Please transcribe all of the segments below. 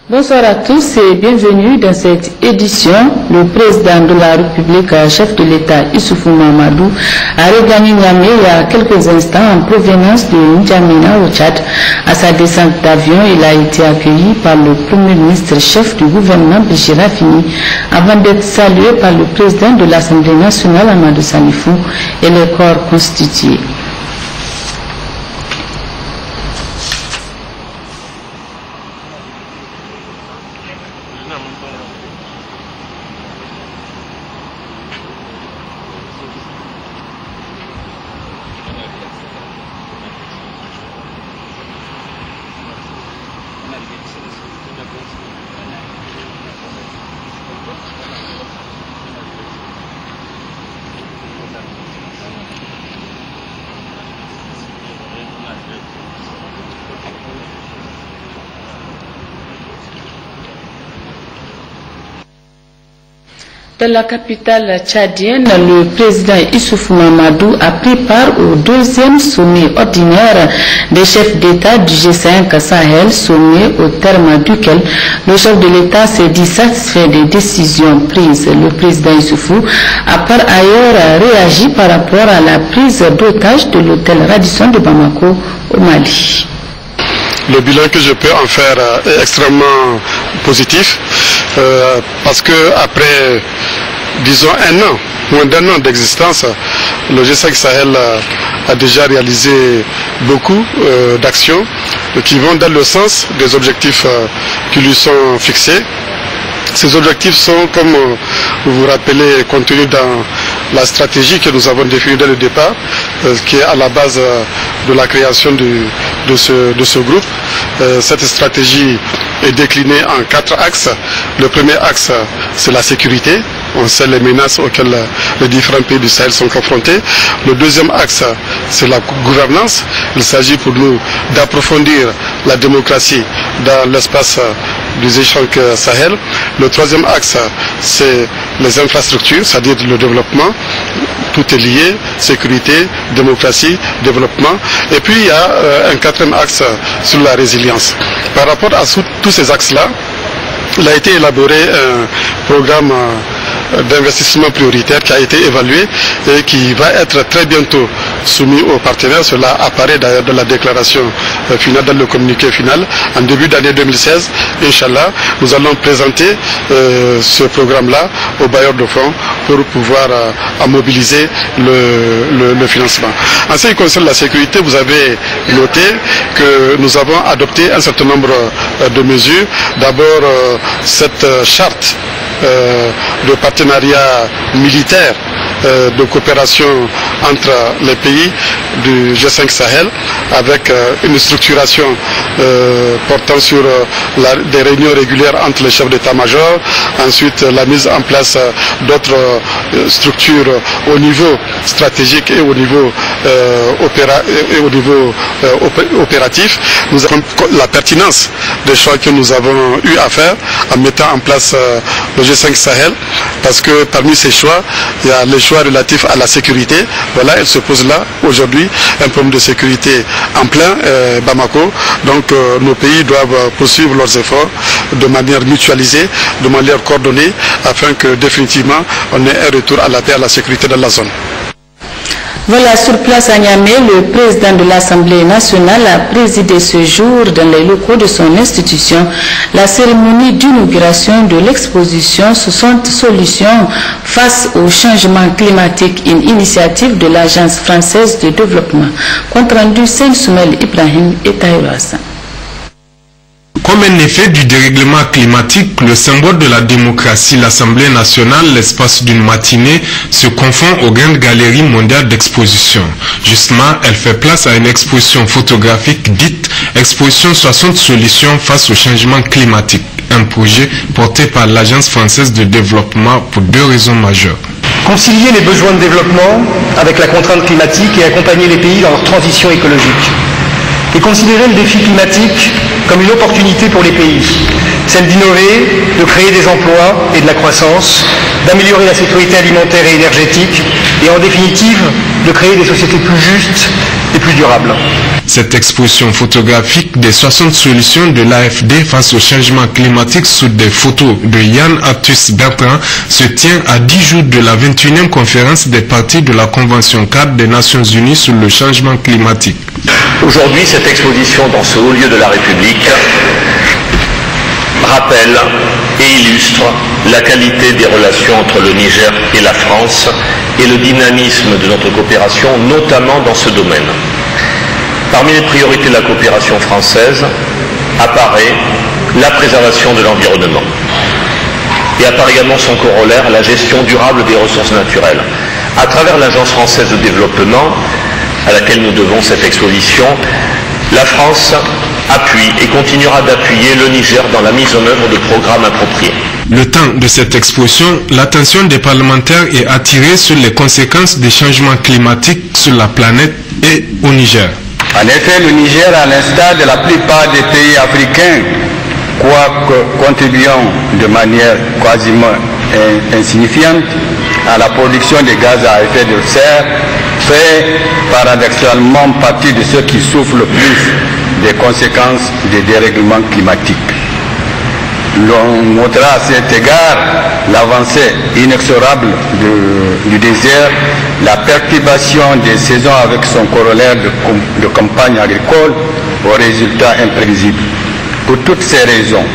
Bonsoir à tous et bienvenue dans cette édition. Le président de la République, chef de l'État Issoufou Mahamadou, a regagné Niamey il y a quelques instants en provenance de N'Djamena au Tchad. À sa descente d'avion, il a été accueilli par le Premier ministre chef du gouvernement Brigitte Raffini avant d'être salué par le président de l'Assemblée nationale Amadou Salifou et les corps constitués. Dans la capitale tchadienne, le président Issoufou Mahamadou a pris part au deuxième sommet ordinaire des chefs d'État du G5 Sahel, sommet au terme duquel le chef de l'État s'est dit satisfait des décisions prises. Le président Issoufou a par ailleurs réagi par rapport à la prise d'otage de l'hôtel Radisson de Bamako au Mali. Le bilan que je peux en faire est extrêmement positif parce que après, disons, moins d'un an d'existence, le G5 Sahel a déjà réalisé beaucoup d'actions qui vont dans le sens des objectifs qui lui sont fixés. Ces objectifs sont, comme vous vous rappelez, contenus dans la stratégie que nous avons définie dès le départ, qui est à la base de la création de ce groupe. Cette stratégie est déclinée en 4 axes. Le premier axe, c'est la sécurité. On sait les menaces auxquelles les différents pays du Sahel sont confrontés. Le deuxième axe, c'est la gouvernance. Il s'agit pour nous d'approfondir la démocratie dans l'espace du G5 Sahel. Le troisième axe, c'est les infrastructures, c'est-à-dire le développement. Tout est lié, sécurité, démocratie, développement. Et puis il y a un quatrième axe sur la résilience. Par rapport à tous ces axes-là, il a été élaboré un programme d'investissement prioritaire qui a été évalué et qui va être très bientôt soumis aux partenaires. Cela apparaît d'ailleurs dans la déclaration finale, dans le communiqué final. En début d'année 2016, Inch'Allah, nous allons présenter ce programme-là aux bailleurs de fonds pour pouvoir mobiliser le financement. En ce qui concerne la sécurité, vous avez noté que nous avons adopté un certain nombre de mesures. D'abord, cette charte de partenariat militaire de coopération entre les pays du G5 Sahel avec une structuration portant sur des réunions régulières entre les chefs d'état-major, ensuite la mise en place d'autres structures au niveau stratégique et au niveau, opératif. Nous avons la pertinence des choix que nous avons eu à faire en mettant en place le G5 Sahel, parce que parmi ces choix, il y a les choix relatifs à la sécurité. Voilà, elle se pose là aujourd'hui un problème de sécurité en plein Bamako. Donc nos pays doivent poursuivre leurs efforts de manière mutualisée, de manière coordonnée, afin que définitivement on ait un retour à la paix et à la sécurité dans la zone. Voilà, sur place à Niamey, le président de l'Assemblée nationale a présidé ce jour dans les locaux de son institution la cérémonie d'inauguration de l'exposition 60 solutions face au changement climatique, une initiative de l'Agence française de développement. Compte rendu Saint-Soumel Ibrahim et Taïro Hassan. Comme un effet du dérèglement climatique, le symbole de la démocratie, l'Assemblée nationale, l'espace d'une matinée, se confond aux grandes galeries mondiales d'exposition. Justement, elle fait place à une exposition photographique dite Exposition 60 solutions face au changement climatique, un projet porté par l'Agence française de développement pour 2 raisons majeures. Concilier les besoins de développement avec la contrainte climatique et accompagner les pays dans leur transition écologique. Et considérer le défi climatique comme une opportunité pour les pays, celle d'innover, de créer des emplois et de la croissance, d'améliorer la sécurité alimentaire et énergétique et en définitive de créer des sociétés plus justes et plus durable. Cette exposition photographique des 60 solutions de l'AFD face au changement climatique sous des photos de Yann Arthus Bertrand se tient à 10 jours de la 21e conférence des parties de la Convention cadre des Nations Unies sur le changement climatique. Aujourd'hui, cette exposition dans ce haut lieu de la République rappelle et illustre la qualité des relations entre le Niger et la France et le dynamisme de notre coopération, notamment dans ce domaine. Parmi les priorités de la coopération française apparaît la préservation de l'environnement et apparaît également son corollaire, la gestion durable des ressources naturelles. À travers l'Agence française de développement, à laquelle nous devons cette exposition, la France appuie et continuera d'appuyer le Niger dans la mise en œuvre de programmes appropriés. Le temps de cette exposition, l'attention des parlementaires est attirée sur les conséquences des changements climatiques sur la planète et au Niger. En effet, le Niger, à l'instar de la plupart des pays africains, quoique contribuant de manière quasiment insignifiante à la production de gaz à effet de serre, fait paradoxalement partie de ceux qui souffrent le plus des conséquences des dérèglements climatiques. L'on notera à cet égard l'avancée inexorable du désert, la perturbation des saisons avec son corollaire de campagne agricole aux résultats imprévisibles. Pour toutes ces raisons,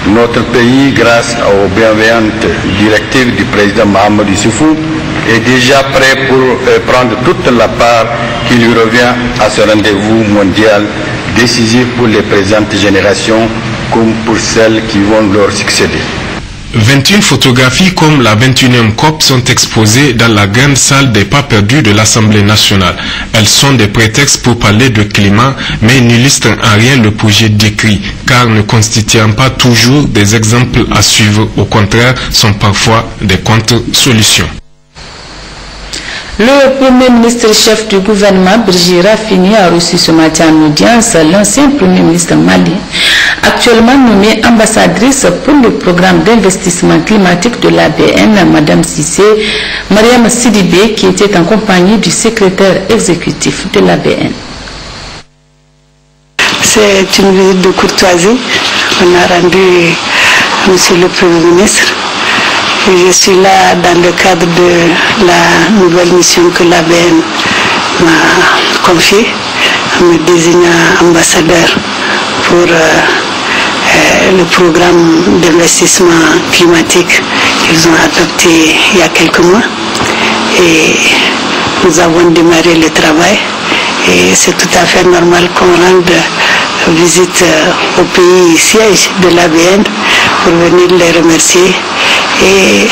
notre pays, grâce aux bienveillantes directives du président Mahamadou Issoufou, est déjà prêt pour prendre toute la part qui lui revient à ce rendez-vous mondial décisif pour les présentes générations comme pour celles qui vont leur succéder. 21 photographies comme la 21e COP sont exposées dans la grande salle des pas perdus de l'Assemblée nationale. Elles sont des prétextes pour parler de climat, mais n'illustrent en rien le projet décrit, car ne constituant pas toujours des exemples à suivre, au contraire, sont parfois des contre-solutions. Le Premier ministre chef du gouvernement, Brigitte Raffini, a reçu ce matin en audience l'ancien Premier ministre malien, actuellement nommé ambassadrice pour le programme d'investissement climatique de l'ABN, Madame Cissé, Mariam Sidibé, qui était en compagnie du secrétaire exécutif de l'ABN. C'est une visite de courtoisie qu'on a rendue Monsieur le Premier ministre. Je suis là dans le cadre de la nouvelle mission que l'ABN m'a confiée, en me désignant ambassadeur pour le programme d'investissement climatique qu'ils ont adopté il y a quelques mois. Et nous avons démarré le travail et c'est tout à fait normal qu'on rende visite au pays siège de l'ABN pour venir les remercier et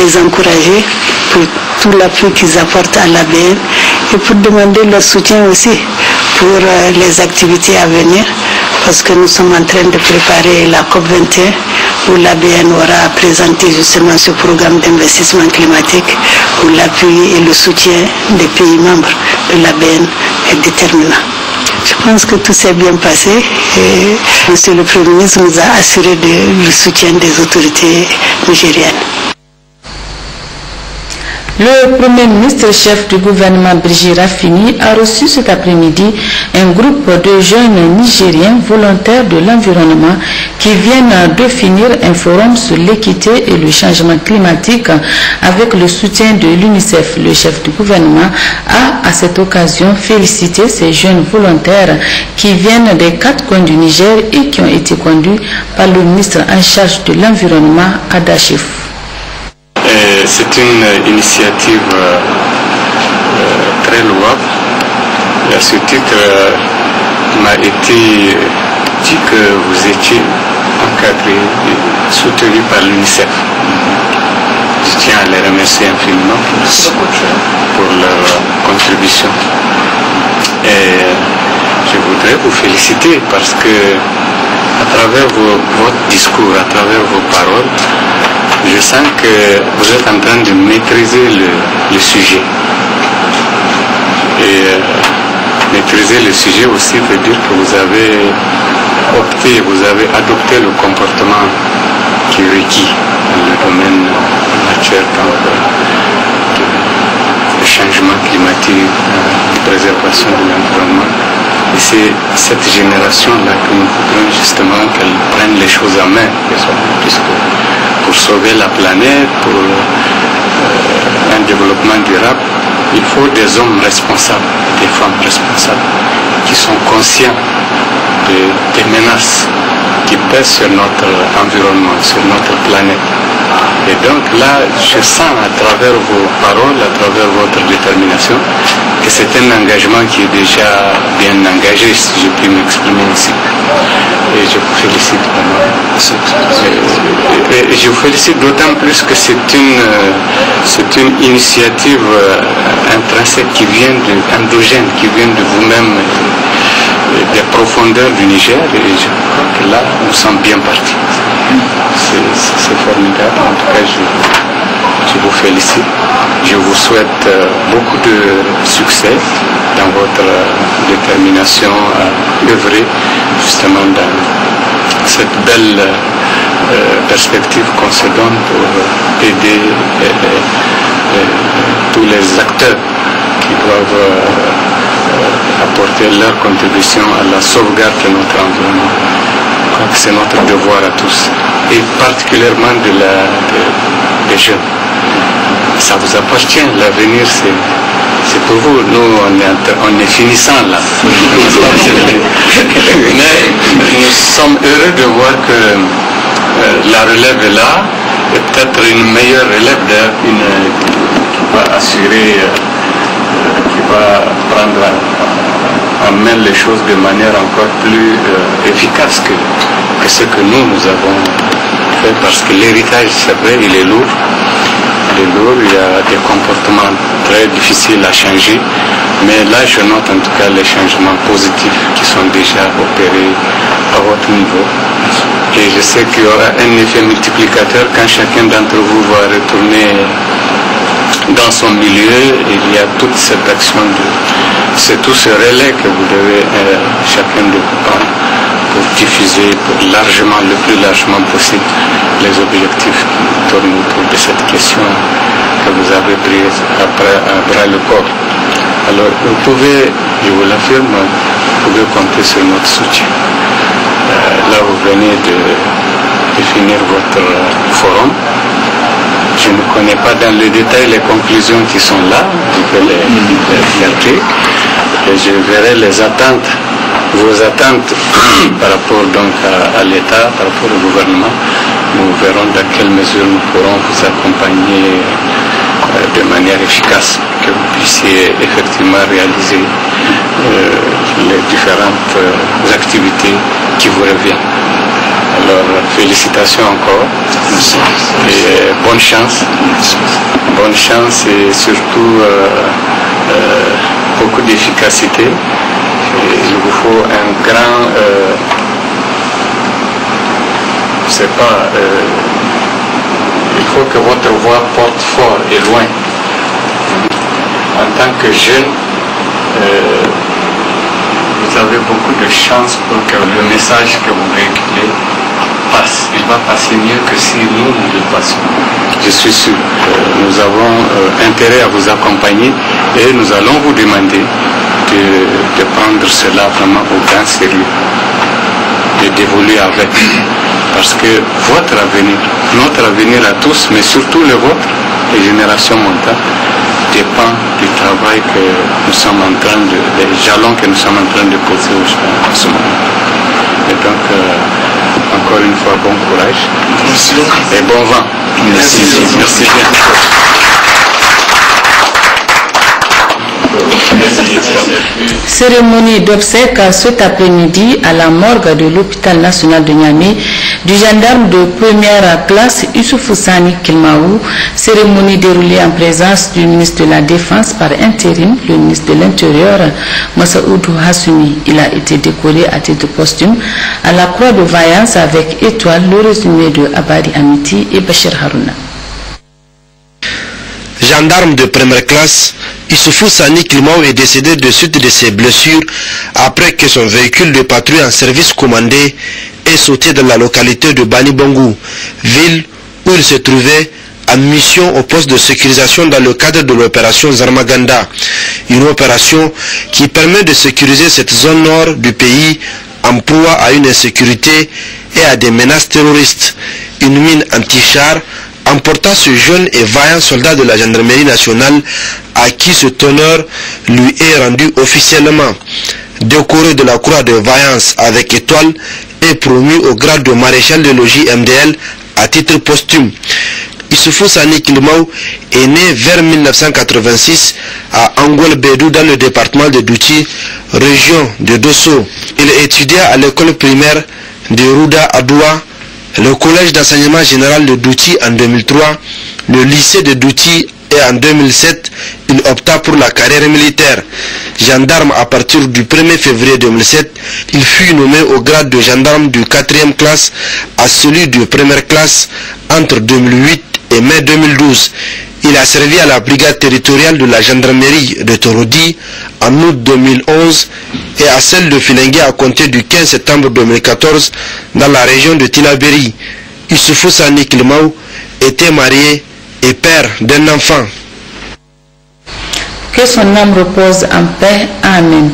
les encourager pour tout l'appui qu'ils apportent à l'ABN et pour demander leur soutien aussi pour les activités à venir, parce que nous sommes en train de préparer la COP21 où l'ABN aura présenté justement ce programme d'investissement climatique où l'appui et le soutien des pays membres de l'ABN est déterminant. Je pense que tout s'est bien passé et Monsieur le Premier ministre nous a assuré le soutien des autorités nigériennes. Le Premier ministre chef du gouvernement Brigitte Raffini a reçu cet après-midi un groupe de jeunes Nigériens volontaires de l'environnement qui viennent de finir un forum sur l'équité et le changement climatique avec le soutien de l'UNICEF. Le chef du gouvernement a à cette occasion félicité ces jeunes volontaires qui viennent des 4 coins du Niger et qui ont été conduits par le ministre en charge de l'environnement, Adachif. C'est une initiative très louable. Et à ce titre, il m'a été dit que vous étiez encadré et soutenu par l'UNICEF. Je tiens à les remercier infiniment pour leur contribution. Et je voudrais vous féliciter parce que à travers votre discours, à travers vos paroles, je sens que vous êtes en train de maîtriser le sujet. Et maîtriser le sujet aussi veut dire que vous avez opté, vous avez adopté le comportement qui est requis dans le domaine en matière de changement climatique, préservation de l'environnement. Et c'est cette génération-là que nous voudrons justement qu'elle prenne les choses en main, puisque pour sauver la planète, pour un développement durable, il faut des hommes responsables, des femmes responsables, qui sont conscients des menaces qui pèsent sur notre environnement, sur notre planète. Et donc là, je sens à travers vos paroles, à travers votre détermination, que c'est un engagement qui est déjà bien engagé, si je puis m'exprimer ici. Et je vous félicite vraiment. Et je vous félicite d'autant plus que c'est une initiative intrinsèque qui vient endogène, qui vient de vous-même, des profondeurs du Niger, et je crois que là, nous sommes bien partis. C'est formidable. En tout cas, je vous félicite. Je vous souhaite beaucoup de succès dans votre détermination à œuvrer justement dans cette belle perspective qu'on se donne pour aider tous les acteurs qui doivent apporter leur contribution à la sauvegarde de notre environnement. Je crois que c'est notre devoir à tous, et particulièrement des jeunes. Ça vous appartient, l'avenir c'est pour vous. Nous on est finissant là. Mais nous sommes heureux de voir que la relève est là, et peut-être une meilleure relève qui va assurer, qui va prendre en main les choses de manière encore plus efficace que ce que nous avons fait, parce que l'héritage, c'est vrai, il est lourd. Il y a des comportements très difficiles à changer, mais là je note en tout cas les changements positifs qui sont déjà opérés à votre niveau. Et je sais qu'il y aura un effet multiplicateur quand chacun d'entre vous va retourner dans son milieu. Il y a toute cette action, c'est tout ce relais que vous devez chacun de vous prendre pour diffuser le plus largement possible les objectifs qui tournent autour de cette question que vous avez prise à bras le corps. Alors vous pouvez, je vous l'affirme, vous pouvez compter sur notre soutien. Là vous venez de définir votre forum. Je ne connais pas dans le détail les conclusions qui sont là, je vais les regarder, et je verrai les attentes, vos attentes par rapport donc à l'État, par rapport au gouvernement. Nous verrons dans quelle mesure nous pourrons vous accompagner de manière efficace, que vous puissiez effectivement réaliser les différentes activités qui vous reviennent. Alors, félicitations encore et bonne chance. Bonne chance et surtout beaucoup d'efficacité. Il vous faut un grand, il faut que votre voix porte fort et loin. En tant que jeune, vous avez beaucoup de chance pour que le message que vous véhiculez passe. Il va passer mieux que si nous le passions. Je suis sûr que nous avons intérêt à vous accompagner, et nous allons vous demander de prendre cela vraiment au grand sérieux et d'évoluer avec. Parce que votre avenir, notre avenir à tous, mais surtout le vôtre, les générations montantes, dépend du travail que nous sommes en train des jalons que nous sommes en train de poser en ce moment. Et donc, encore une fois, bon courage. Merci. Et bon vent. Merci. Merci bien. Cérémonie d'obsèques cet après-midi à la morgue de l'hôpital national de Niamey du gendarme de première classe Youssoufou Sani Kilmaou. Cérémonie déroulée en présence du ministre de la Défense par intérim, le ministre de l'Intérieur Massaoudou Hassoumi. Il a été décoré à titre posthume à la croix de vaillance avec étoile. Le résumé de Abadi Amiti et Bachir Harouna. Gendarme de première classe, Youssoufou Sani Kilmaou est décédé de suite de ses blessures après que son véhicule de patrouille en service commandé ait sauté dans la localité de Bani Bangou, ville où il se trouvait en mission au poste de sécurisation dans le cadre de l'opération Zarmaganda. Une opération qui permet de sécuriser cette zone nord du pays en proie à une insécurité et à des menaces terroristes. Une mine anti-char emporta ce jeune et vaillant soldat de la gendarmerie nationale à qui cet honneur lui est rendu officiellement. Décoré de la croix de vaillance avec étoile et promu au grade de maréchal de logis MDL à titre posthume. Issoufou Sani Kilmaou est né vers 1986 à Angol-Bédou dans le département de Douchi, région de Dosso. Il étudia à l'école primaire de Rouda Adoua, le collège d'enseignement général de Douchi en 2003, le lycée de Douchi et en 2007, il opta pour la carrière militaire. Gendarme à partir du 1er février 2007, il fut nommé au grade de gendarme du 4e classe à celui de première classe entre 2008 et mai 2012. Il a servi à la brigade territoriale de la gendarmerie de Torodi en août 2011 et à celle de Filengue à compter du 15 septembre 2014 dans la région de Tilaberi. Issoufou Sani Kilmaou était marié et père d'un enfant. Que son âme repose en paix. Amen.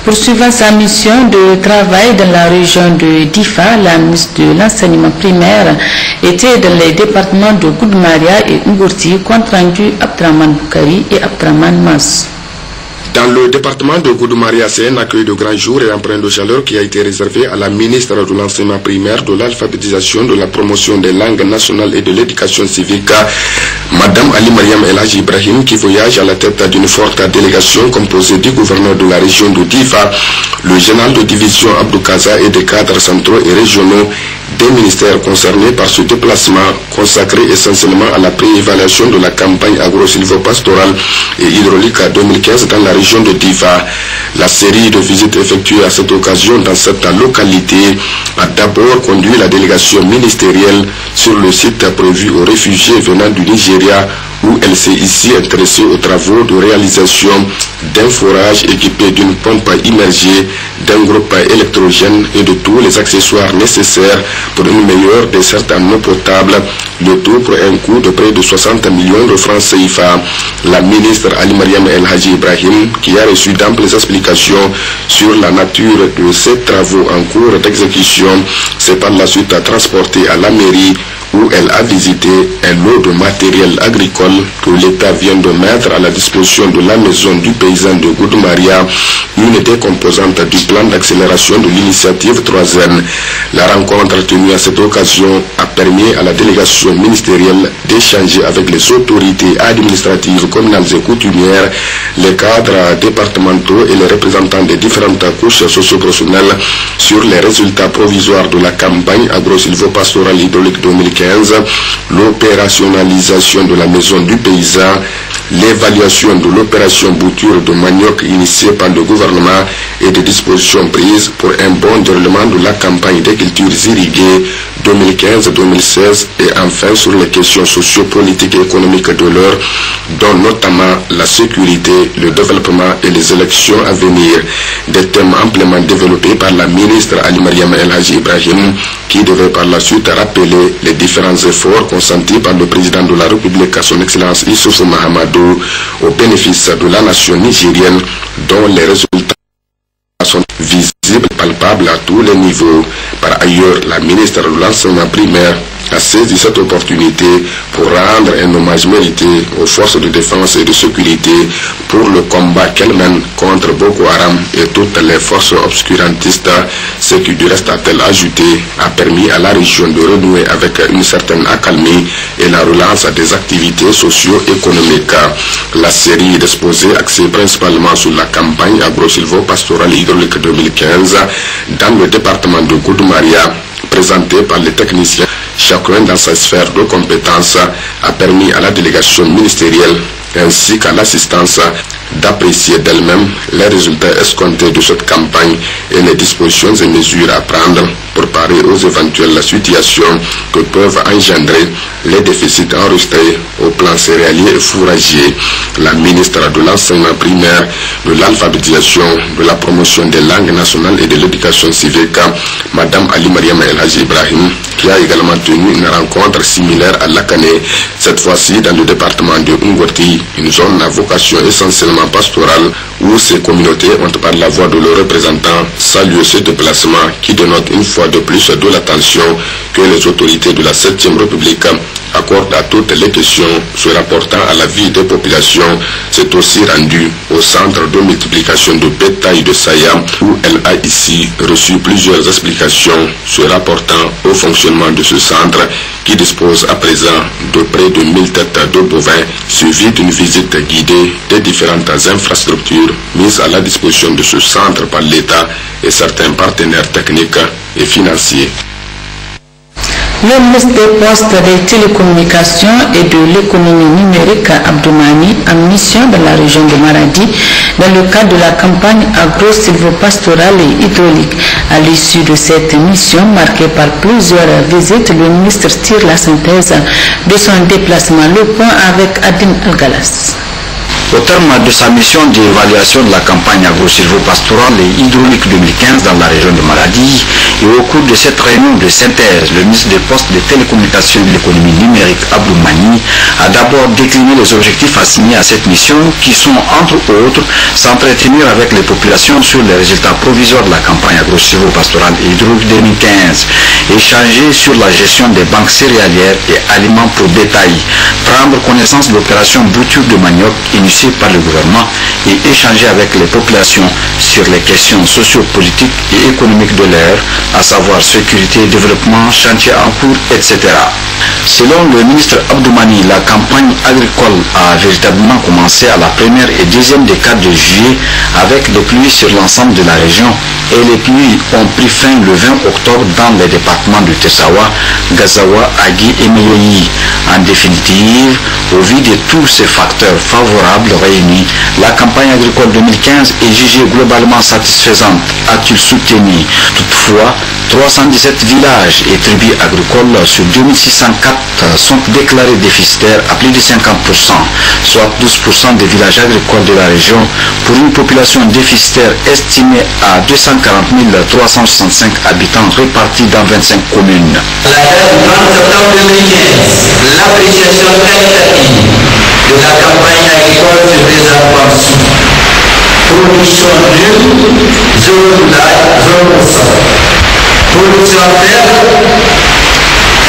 Poursuivant sa mission de travail dans la région de Difa, la ministre de l'enseignement primaire était dans les départements de Goudmaria et Ngourti, compte rendu Abdraman Boukari et Abdraman Mas. Dans le département de Goudmaria, c'est un accueil de grand jour et empreint de chaleur qui a été réservé à la ministre de l'enseignement primaire, de l'alphabétisation, de la promotion des langues nationales et de l'éducation civique, Madame Ali Mariam El Hadji Ibrahim, qui voyage à la tête d'une forte délégation composée du gouverneur de la région de Difa, le général de division Abdou Kaza et des cadres centraux et régionaux des ministères concernés par ce déplacement consacré essentiellement à la préévaluation de la campagne agro-silvopastorale et hydraulique 2015 dans la région de Difa. La série de visites effectuées à cette occasion dans cette localité a d'abord conduit la délégation ministérielle sur le site prévu aux réfugiés venant du Nigeria, où elle s'est ici intéressée aux travaux de réalisation d'un forage équipé d'une pompe immergée, d'un groupe électrogène et de tous les accessoires nécessaires pour une meilleure desserte en eau potable, le tout pour un coût de près de 60 millions de francs CFA. La ministre Ali Mariam El Hadji Ibrahim, qui a reçu d'amples explications sur la nature de ces travaux en cours d'exécution, s'est par la suite transportée à la mairie où elle a visité un lot de matériel agricole que l'État vient de mettre à la disposition de la maison du paysan de Goudmaria, une des composantes du plan d'accélération de l'initiative 3N. La rencontre tenue à cette occasion a permis à la délégation ministérielle d'échanger avec les autorités administratives, communales et coutumières, les cadres départementaux et les représentants des différentes couches socio-professionnelles sur les résultats provisoires de la campagne agro-silvopastorale hydraulique 2015, l'opérationnalisation de la maison du paysan, l'évaluation de l'opération bouture de manioc initiée par le gouvernement et des dispositions prises pour un bon déroulement de la campagne des cultures irriguées 2015-2016 et enfin sur les questions socio-politiques et économiques de l'heure, dont notamment la sécurité, le développement et les élections à venir. Des thèmes amplement développés par la ministre Ali Mariam El Hadji Ibrahim, qui devait par la suite rappeler les différents efforts consentis par le président de la République, son Excellence Issoufou Mahamadou, au bénéfice de la nation nigérienne, dont les résultats sont visibles, palpables à tous les niveaux. Par ailleurs, la ministre de l'enseignement primaire a saisi cette opportunité pour rendre un hommage mérité aux forces de défense et de sécurité pour le combat qu'elles mènent contre Boko Haram et toutes les forces obscurantistes, ce qui du reste, a-t-elle ajouté, a permis à la région de renouer avec une certaine accalmie et la relance des activités socio-économiques. La série d'exposés axée principalement sur la campagne agro-silvopastorale hydraulique 2015 dans le département de Goudmaria, présentée par les techniciens, chacun dans sa sphère de compétences, a permis à la délégation ministérielle ainsi qu'à l'assistance d'apprécier d'elle-même les résultats escomptés de cette campagne et les dispositions et mesures à prendre pour parer aux éventuelles situations que peuvent engendrer les déficits enregistrés au plan céréalier et fourragier. La ministre de l'enseignement primaire, de l'alphabétisation, de la promotion des langues nationales et de l'éducation civique, Madame Ali Mariam El Hadji Ibrahim, qui a également tenu une rencontre similaire à Lakané, cette fois-ci dans le département de Ngourti, une zone à vocation essentiellement pastorale où ces communautés ont par la voix de leurs représentants salué ce déplacement qui dénote une fois de plus de l'attention que les autorités de la 7e République accordent à toutes les questions se rapportant à la vie des populations. C'est aussi rendu au centre de multiplication de bétail de Saya où elle a ici reçu plusieurs explications se rapportant au fonctionnement de ce centre qui dispose à présent de près de 1000 têtes de bovins suivi d'une visite guidée des différentes infrastructures mises à la disposition de ce centre par l'État et certains partenaires techniques et financiers. Le ministre des Postes, des Télécommunications et de l'économie numérique, Abdoumani, en mission dans la région de Maradi, dans le cadre de la campagne agro-silvopastorale et hydraulique. À l'issue de cette mission, marquée par plusieurs visites, le ministre tire la synthèse de son déplacement. Le point avec Adin Al-Galas. Au terme de sa mission d'évaluation de la campagne agro-silvopastorale et hydraulique 2015 dans la région de Maradi, et au cours de cette réunion de synthèse, le ministre des Postes, des Télécommunications et de l'économie numérique, Abdoumani, a d'abord décliné les objectifs assignés à cette mission qui sont, entre autres, s'entretenir avec les populations sur les résultats provisoires de la campagne agro-silvopastorale et hydraulique 2015, échanger sur la gestion des banques céréalières et aliments pour bétail, prendre connaissance de l'opération bouture de manioc initiée par le gouvernement et échanger avec les populations sur les questions sociopolitiques et économiques de l'ère, à savoir sécurité, développement, chantier en cours, etc. Selon le ministre Abdoumani, la campagne agricole a véritablement commencé à la première et deuxième décade de juillet avec des pluies sur l'ensemble de la région et les pluies ont pris fin le 20 octobre dans les départements de Tessawa, Gazawa, Agui et Meyeyi. En définitive, au vu de tous ces facteurs favorables réunis, la campagne agricole 2015 est jugée globalement satisfaisante, a-t-il soutenu. Toutefois, 317 villages et tribus agricoles sur 2604 sont déclarés déficitaires à plus de 50%, soit 12% des villages agricoles de la région, pour une population déficitaire estimée à 240 365 habitants répartis dans 25 communes. À la date du 30 septembre 2015, l'appréciation qualitative de la campagne agricole se présente comme suit. Production nulle, 0%. Production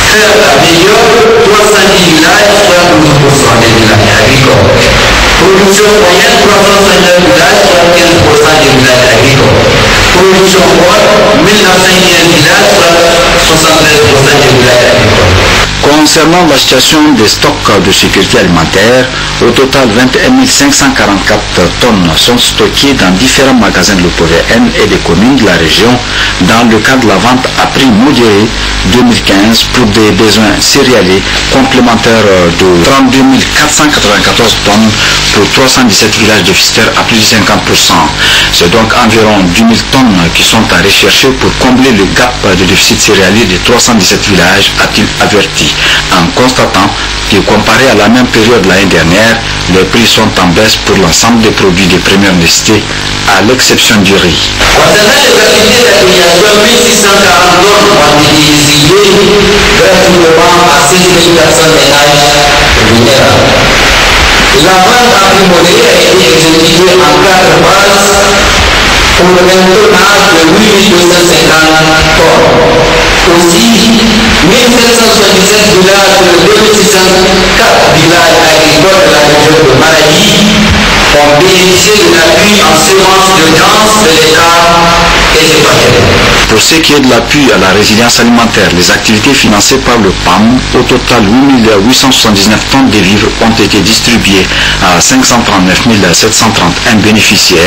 faible à médiocre, 310 villages, soit 12% des villages agricoles. Production moyenne, 359 villages, soit 15% des villages agricoles. Production bonne, 1915 villages, soit 73% des villages agricoles. Concernant la situation des stocks de sécurité alimentaire, au total 21 544 tonnes sont stockées dans différents magasins de l'OPVN et des communes de la région dans le cadre de la vente à prix modéré 2015 pour des besoins céréaliers complémentaires de 32 494 tonnes pour 317 villages déficitaires à plus de 50%. C'est donc environ 10 000 tonnes qui sont à rechercher pour combler le gap de déficit céréalier de 317 villages, a-t-il averti, en constatant que comparé à la même période l'année dernière, les prix sont en baisse pour l'ensemble des produits de première nécessité, à l'exception du riz. Concernant les activités d'affiliation, 1640 tonnes ont été distribuées gratuitement à 6 400 ménages vulnérables. La vente à prix modéré a été exécutée en 4 phases pour un total de 8 250 tonnes. Aussi, 1777 villages sur les 2604 villages agricoles de la région de Maradi ont bénéficié de l'appui en semences de grâce de l'État et ses partenaires. Pour ce qui est de l'appui à la résilience alimentaire, les activités financées par le PAM, au total 8 879 tonnes de vivres ont été distribuées à 539 731 bénéficiaires.